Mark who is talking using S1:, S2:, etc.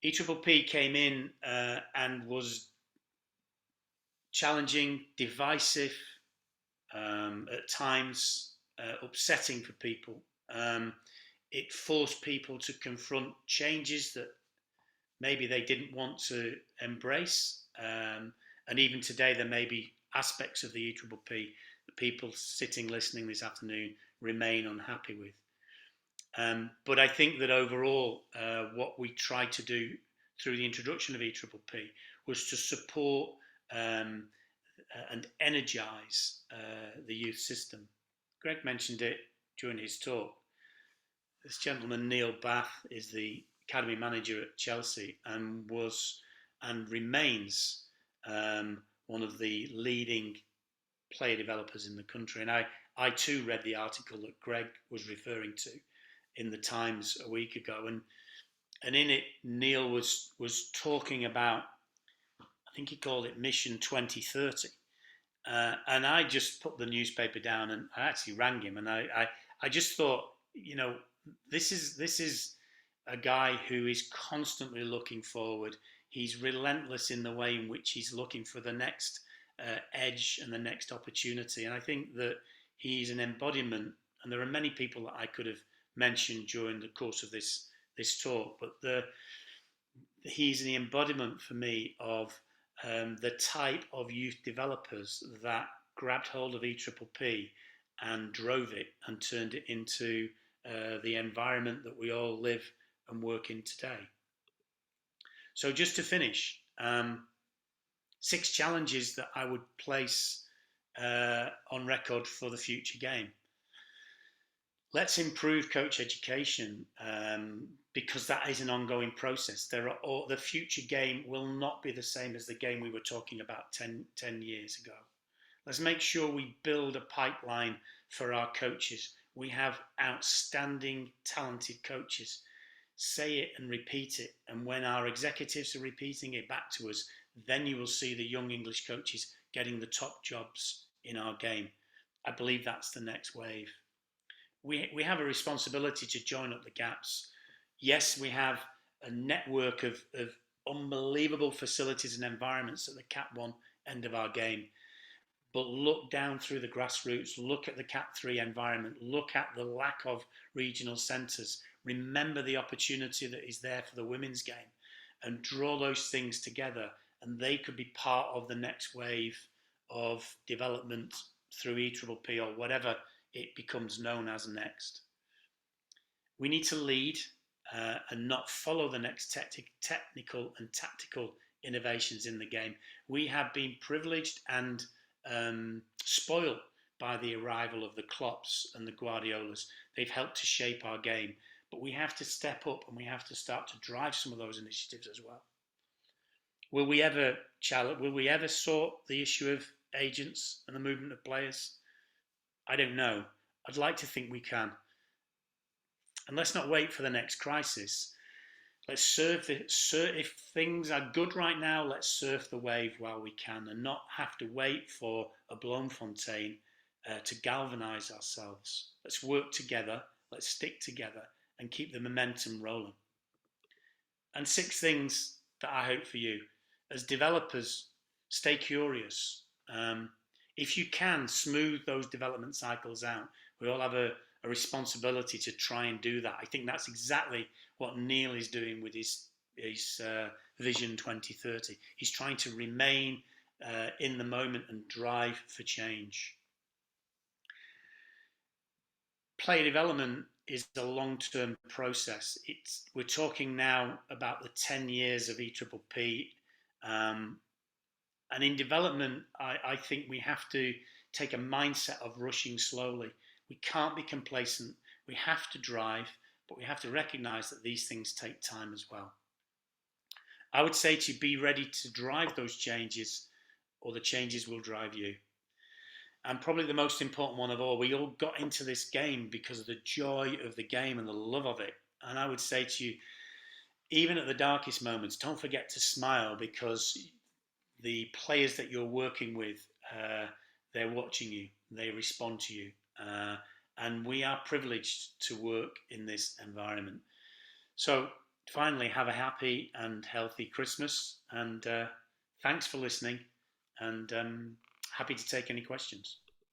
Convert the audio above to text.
S1: EPPP came in and was challenging, divisive, at times upsetting for people. It forced people to confront changes that maybe they didn't want to embrace. And even today, there may be aspects of the EPPP that people sitting listening this afternoon remain unhappy with. But I think that overall, what we tried to do through the introduction of EPPP was to support and energise the youth system. Greg mentioned it during his talk. This gentleman, Neil Bath, is the academy manager at Chelsea and was and remains one of the leading player developers in the country. And I too read the article that Greg was referring to in the Times a week ago, and in it Neil was talking about, I think he called it Mission 2030, and I just put the newspaper down and I actually rang him, and I just thought, this is a guy who is constantly looking forward. He's relentless in the way in which he's looking for the next edge and the next opportunity, and I think that he's an embodiment. And there are many people that I could have mentioned during the course of this talk, but he's the embodiment for me of the type of youth developers that grabbed hold of EPPP and drove it and turned it into the environment that we all live and work in today. So just to finish, 6 challenges that I would place on record for the future game. Let's improve coach education, because that is an ongoing process. The future game will not be the same as the game we were talking about 10 years ago. Let's make sure we build a pipeline for our coaches. We have outstanding, talented coaches. Say it and repeat it. And when our executives are repeating it back to us, then you will see the young English coaches getting the top jobs in our game. I believe that's the next wave. We have a responsibility to join up the gaps. Yes, we have a network of unbelievable facilities and environments at the Cat 1 end of our game. But look down through the grassroots, look at the Cat 3 environment, look at the lack of regional centres. Remember the opportunity that is there for the women's game, and draw those things together, and they could be part of the next wave of development through EPPP or whatever it becomes known as next. We need to lead and not follow the next technical and tactical innovations in the game. We have been privileged and spoiled by the arrival of the Klopps and the Guardiolas. They've helped to shape our game, but we have to step up and we have to start to drive some of those initiatives as well. Will we ever sort the issue of agents and the movement of players? I don't know. I'd like to think we can. And let's not wait for the next crisis. Let's if things are good right now, let's surf the wave while we can and not have to wait for a Bloemfontein to galvanise ourselves. Let's work together, let's stick together and keep the momentum rolling. And 6 things that I hope for you. As developers, stay curious. If you can, smooth those development cycles out. We all have a responsibility to try and do that. I think that's exactly what Neil is doing with his Vision 2030. He's trying to remain in the moment and drive for change. Player development is a long-term process. We're talking now about the 10 years of EPPP. And in development, I think we have to take a mindset of rushing slowly. We can't be complacent. We have to drive, but we have to recognise that these things take time as well. I would say to be ready to drive those changes, or the changes will drive you. And probably the most important one of all, we all got into this game because of the joy of the game and the love of it. And I would say to you, even at the darkest moments, don't forget to smile, because the players that you're working with, they're watching you, they respond to you, and we are privileged to work in this environment. So finally, have a happy and healthy Christmas. And thanks for listening. And happy to take any questions.